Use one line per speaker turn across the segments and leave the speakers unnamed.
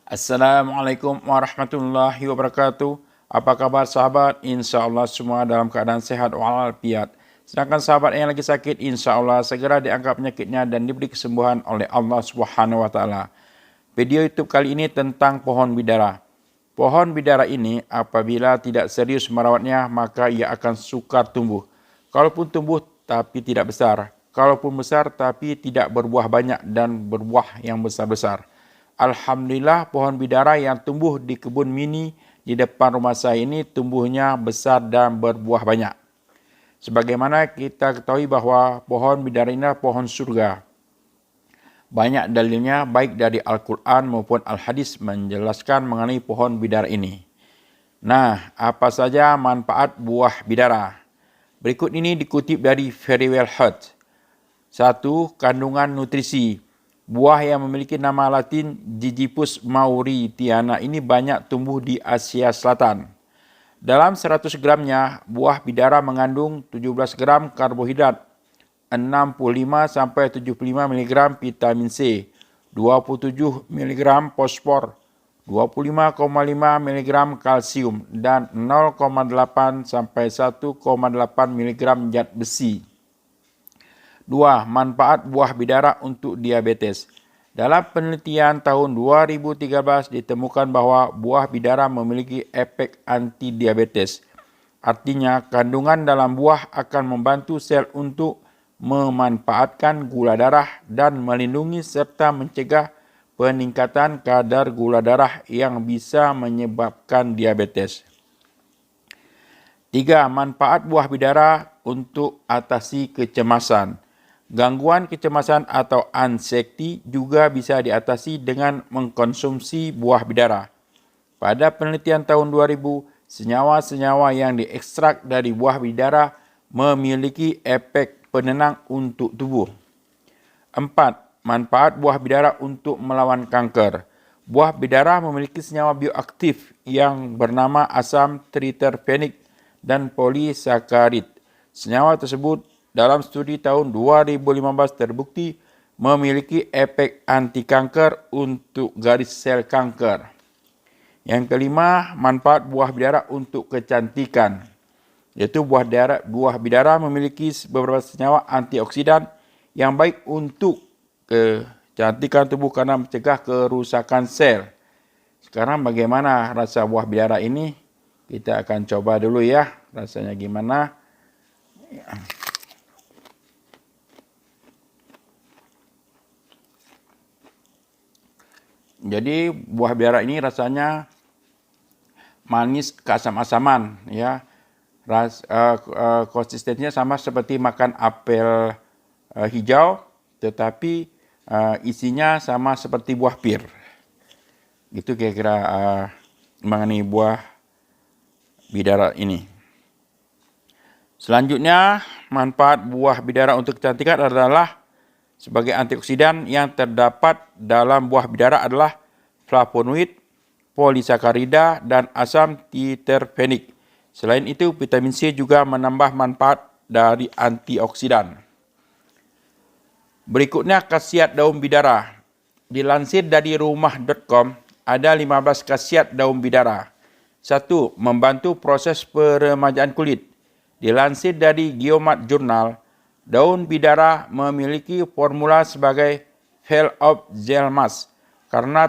Assalamualaikum warahmatullahi wabarakatuh. Apa kabar sahabat? Insya Allah semua dalam keadaan sehat walafiat. Sedangkan sahabat yang lagi sakit, insya Allah segera diangkat penyakitnya dan diberi kesembuhan oleh Allah Subhanahu wa Ta'ala. Video YouTube kali ini tentang pohon bidara. Pohon bidara ini apabila tidak serius merawatnya, maka ia akan sukar tumbuh. Kalaupun tumbuh tapi tidak besar. Kalaupun besar tapi tidak berbuah banyak dan berbuah yang besar-besar. Alhamdulillah pohon bidara yang tumbuh di kebun mini di depan rumah saya ini tumbuhnya besar dan berbuah banyak. Sebagaimana kita ketahui bahwa pohon bidara ini adalah pohon surga. Banyak dalilnya baik dari Al-Quran maupun Al-Hadis menjelaskan mengenai pohon bidara ini. Nah, apa saja manfaat buah bidara? Berikut ini dikutip dari Very Well Heard. 1. Kandungan nutrisi. Buah yang memiliki nama Latin Gigipus mauritiana ini banyak tumbuh di Asia Selatan. Dalam 100 gramnya, buah bidara mengandung 17 gram karbohidrat, 65 sampai 75 mg vitamin C, 27 mg fosfor, 25,5 mg kalsium, dan 0,8 sampai 1,8 mg zat besi. 2. Manfaat buah bidara untuk diabetes. Dalam penelitian tahun 2013 ditemukan bahwa buah bidara memiliki efek anti-diabetes. Artinya, kandungan dalam buah akan membantu sel untuk memanfaatkan gula darah dan melindungi serta mencegah peningkatan kadar gula darah yang bisa menyebabkan diabetes. 3. Manfaat buah bidara untuk atasi kecemasan. Gangguan kecemasan atau anxiety juga bisa diatasi dengan mengkonsumsi buah bidara. Pada penelitian tahun 2000, senyawa-senyawa yang diekstrak dari buah bidara memiliki efek penenang untuk tubuh. 4. Manfaat buah bidara untuk melawan kanker. Buah bidara memiliki senyawa bioaktif yang bernama asam triterpenik dan polisakarid. Senyawa tersebut dalam studi tahun 2015 terbukti memiliki efek anti kanker untuk garis sel kanker. Yang kelima, manfaat buah bidara untuk kecantikan. Yaitu buah bidara memiliki beberapa senyawa antioksidan yang baik untuk kecantikan tubuh karena mencegah kerusakan sel. Sekarang bagaimana rasa buah bidara ini? Kita akan coba dulu ya, rasanya gimana. Jadi buah bidara ini rasanya manis keasam-asaman ya. Konsistensinya sama seperti makan apel hijau, tetapi isinya sama seperti buah pir. Itu kira-kira mengenai buah bidara ini. Selanjutnya, manfaat buah bidara untuk kecantikan adalah sebagai antioksidan yang terdapat dalam buah bidara adalah flavonoid, polisakarida, dan asam triterpenik. Selain itu, vitamin C juga menambah manfaat dari antioksidan. Berikutnya, khasiat daun bidara. Dilansir dari rumah.com, ada 15 khasiat daun bidara. 1. Membantu proses peremajaan kulit. Dilansir dari Geomat Journal, daun bidara memiliki formula sebagai Veil of Gel Mask karena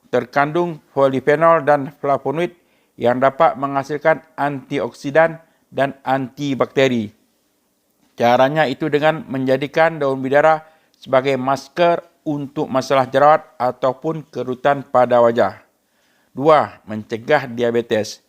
terkandung polifenol dan flavonoid yang dapat menghasilkan antioksidan dan antibakteri. Caranya itu dengan menjadikan daun bidara sebagai masker untuk masalah jerawat ataupun kerutan pada wajah. 2. Mencegah diabetes.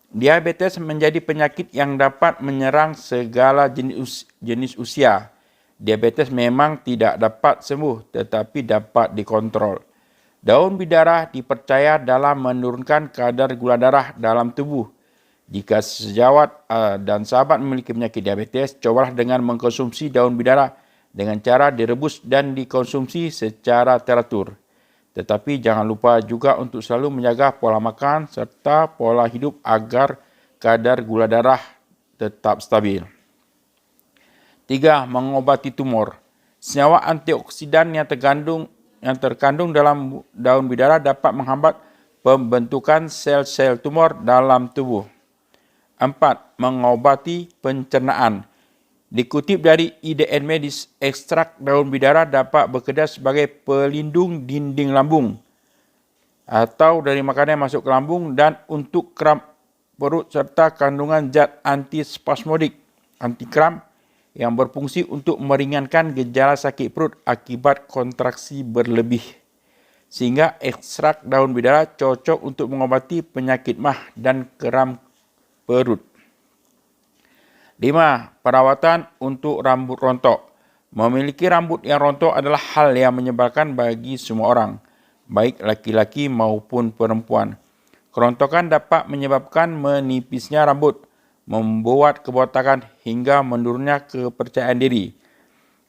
Diabetes menjadi penyakit yang dapat menyerang segala jenis usia. Diabetes memang tidak dapat sembuh tetapi dapat dikontrol. Daun bidara dipercaya dalam menurunkan kadar gula darah dalam tubuh. Jika sejawat dan sahabat memiliki penyakit diabetes, cobalah dengan mengkonsumsi daun bidara dengan cara direbus dan dikonsumsi secara teratur. Tetapi jangan lupa juga untuk selalu menjaga pola makan serta pola hidup agar kadar gula darah tetap stabil. 3. Mengobati tumor. Senyawa antioksidan yang terkandung yang terkandung dalam daun bidara dapat menghambat pembentukan sel-sel tumor dalam tubuh. 4. Mengobati pencernaan. Dikutip dari IDN Medis, ekstrak daun bidara dapat bekerja sebagai pelindung dinding lambung atau dari makanan yang masuk ke lambung dan untuk kram perut serta kandungan zat antispasmodik, antikram yang berfungsi untuk meringankan gejala sakit perut akibat kontraksi berlebih. Sehingga ekstrak daun bidara cocok untuk mengobati penyakit mah dan kram perut. 5. Perawatan untuk rambut rontok. Memiliki rambut yang rontok adalah hal yang menyebalkan bagi semua orang, baik laki-laki maupun perempuan. Kerontokan dapat menyebabkan menipisnya rambut, membuat kebotakan hingga menurunnya kepercayaan diri.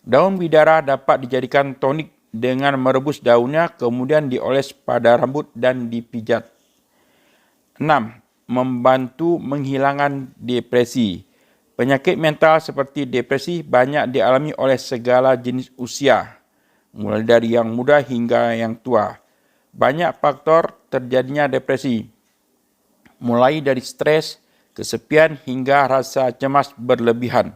Daun bidara dapat dijadikan tonik dengan merebus daunnya kemudian dioles pada rambut dan dipijat. 6. Membantu menghilangkan depresi. Penyakit mental seperti depresi banyak dialami oleh segala jenis usia, mulai dari yang muda hingga yang tua. Banyak faktor terjadinya depresi, mulai dari stres, kesepian hingga rasa cemas berlebihan.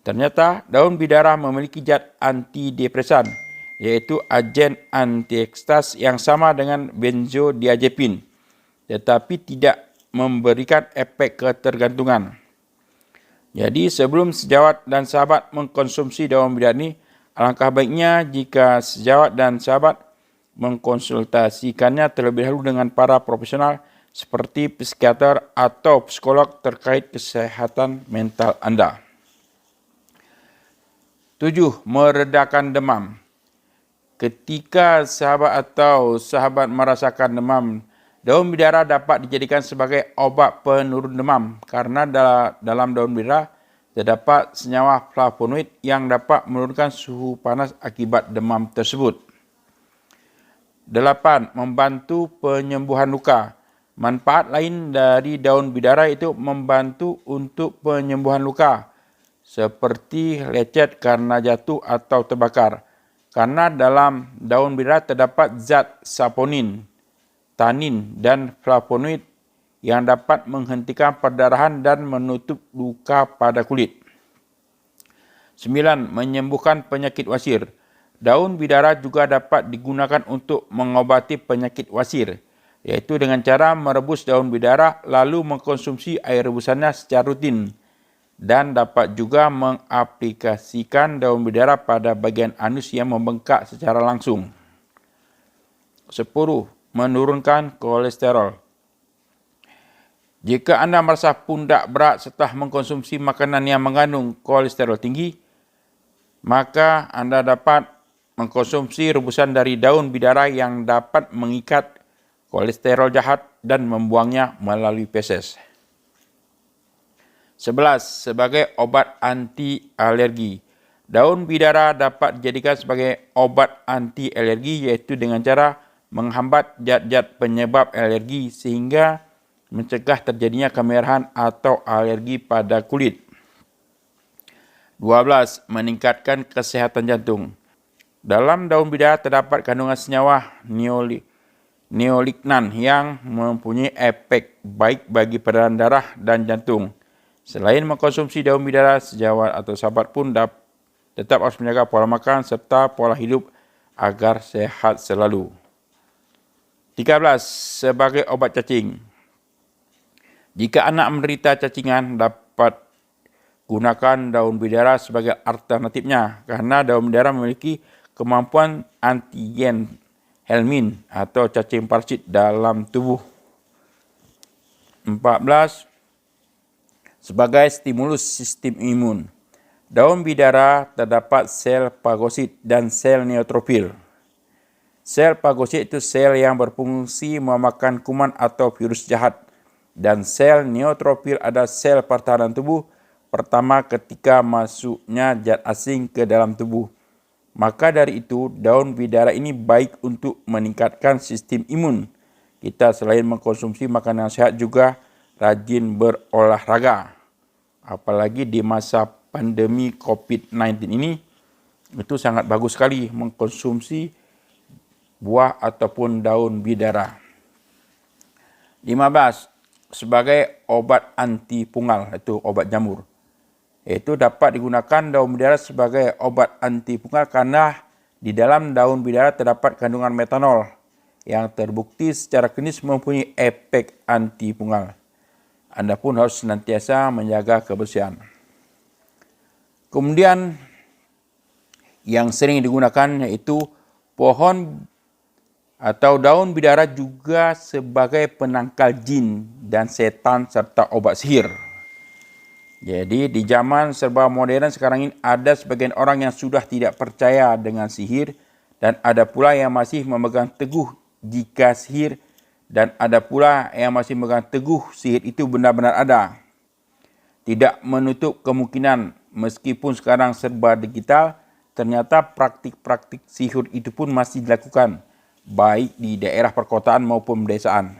Ternyata daun bidara memiliki zat antidepresan, yaitu agen antiekstaz yang sama dengan benzodiazepin, tetapi tidak memberikan efek ketergantungan. Jadi sebelum sejawat dan sahabat mengkonsumsi daun bidara ini, alangkah baiknya jika sejawat dan sahabat mengkonsultasikannya terlebih dahulu dengan para profesional seperti psikiater atau psikolog terkait kesehatan mental Anda. 7. Meredakan demam. Ketika sahabat atau sahabat merasakan demam, daun bidara dapat dijadikan sebagai obat penurun demam karena dalam daun bidara terdapat senyawa flavonoid yang dapat menurunkan suhu panas akibat demam tersebut. 8. Membantu penyembuhan luka. Manfaat lain dari daun bidara itu membantu untuk penyembuhan luka seperti lecet karena jatuh atau terbakar. Karena dalam daun bidara terdapat zat saponin, tanin dan flavonoid yang dapat menghentikan perdarahan dan menutup luka pada kulit. 9. Menyembuhkan penyakit wasir. Daun bidara juga dapat digunakan untuk mengobati penyakit wasir, yaitu dengan cara merebus daun bidara lalu mengkonsumsi air rebusannya secara rutin, dan dapat juga mengaplikasikan daun bidara pada bagian anus yang membengkak secara langsung. 10. Menurunkan kolesterol. Jika anda merasa pundak berat setelah mengkonsumsi makanan yang mengandung kolesterol tinggi, maka anda dapat mengkonsumsi rebusan dari daun bidara yang dapat mengikat kolesterol jahat dan membuangnya melalui feses. 11. Sebagai obat anti alergi. Daun bidara dapat dijadikan sebagai obat anti alergi yaitu dengan cara menghambat zat-zat penyebab alergi sehingga mencegah terjadinya kemerahan atau alergi pada kulit. 12. Meningkatkan kesehatan jantung. Dalam daun bidara terdapat kandungan senyawa neolignan yang mempunyai efek baik bagi peredaran darah dan jantung. Selain mengkonsumsi daun bidara, sejawat atau sahabat pun tetap harus menjaga pola makan serta pola hidup agar sehat selalu. 13. Sebagai obat cacing. Jika anak menderita cacingan, dapat gunakan daun bidara sebagai alternatifnya karena daun bidara memiliki kemampuan antigen helmin atau cacing parasit dalam tubuh. 14. Sebagai stimulus sistem imun. Daun bidara terdapat sel fagosit dan sel neutrofil. Sel fagosit itu sel yang berfungsi memakan kuman atau virus jahat. Dan sel neutrofil adalah sel pertahanan tubuh pertama ketika masuknya zat asing ke dalam tubuh. Maka dari itu, daun bidara ini baik untuk meningkatkan sistem imun. Kita selain mengkonsumsi makanan sehat juga rajin berolahraga. Apalagi di masa pandemi COVID-19 ini, itu sangat bagus sekali mengkonsumsi buah ataupun daun bidara. 15. Sebagai obat anti pungal, itu obat jamur. Itu dapat digunakan daun bidara sebagai obat anti pungal karena di dalam daun bidara terdapat kandungan metanol yang terbukti secara klinis mempunyai efek anti pungal. Anda pun harus senantiasa menjaga kebersihan. Kemudian yang sering digunakan yaitu pohon atau daun bidara juga sebagai penangkal jin dan setan serta obat sihir. Jadi di zaman serba modern sekarang ini ada sebagian orang yang sudah tidak percaya dengan sihir dan ada pula yang masih memegang teguh jika sihir dan ada pula yang masih memegang teguh sihir itu benar-benar ada. Tidak menutup kemungkinan meskipun sekarang serba digital, ternyata praktik-praktik sihir itu pun masih dilakukan, baik di daerah perkotaan maupun pedesaan.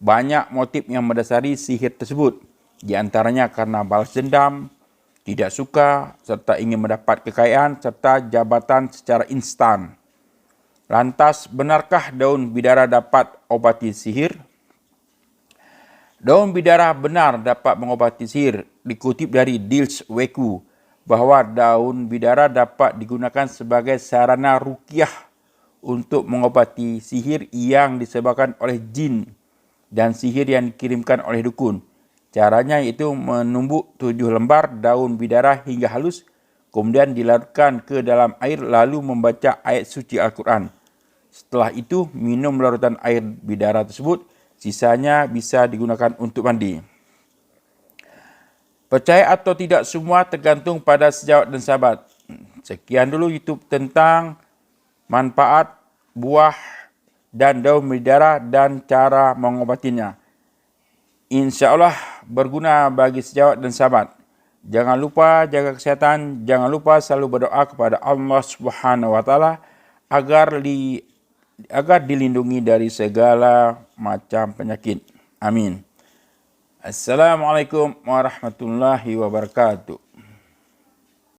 Banyak motif yang mendasari sihir tersebut, di antaranya karena balas dendam, tidak suka, serta ingin mendapat kekayaan, serta jabatan secara instan. Lantas, benarkah daun bidara dapat obati sihir? Daun bidara benar dapat mengobati sihir. Dikutip dari Dils Weku, bahwa daun bidara dapat digunakan sebagai sarana ruqyah untuk mengobati sihir yang disebabkan oleh jin dan sihir yang dikirimkan oleh dukun. Caranya yaitu menumbuk 7 lembar daun bidara hingga halus, kemudian dilarutkan ke dalam air lalu membaca ayat suci Al-Quran. Setelah itu minum larutan air bidara tersebut, sisanya bisa digunakan untuk mandi. Percaya atau tidak semua tergantung pada sejawat dan sahabat. Sekian dulu YouTube tentang manfaat buah dan daun bidara dan cara mengobatinya. InsyaAllah berguna bagi sejawat dan sahabat. Jangan lupa jaga kesehatan, jangan lupa selalu berdoa kepada Allah Subhanahu wa taala agar dilindungi dari segala macam penyakit. Amin. Assalamualaikum warahmatullahi wabarakatuh.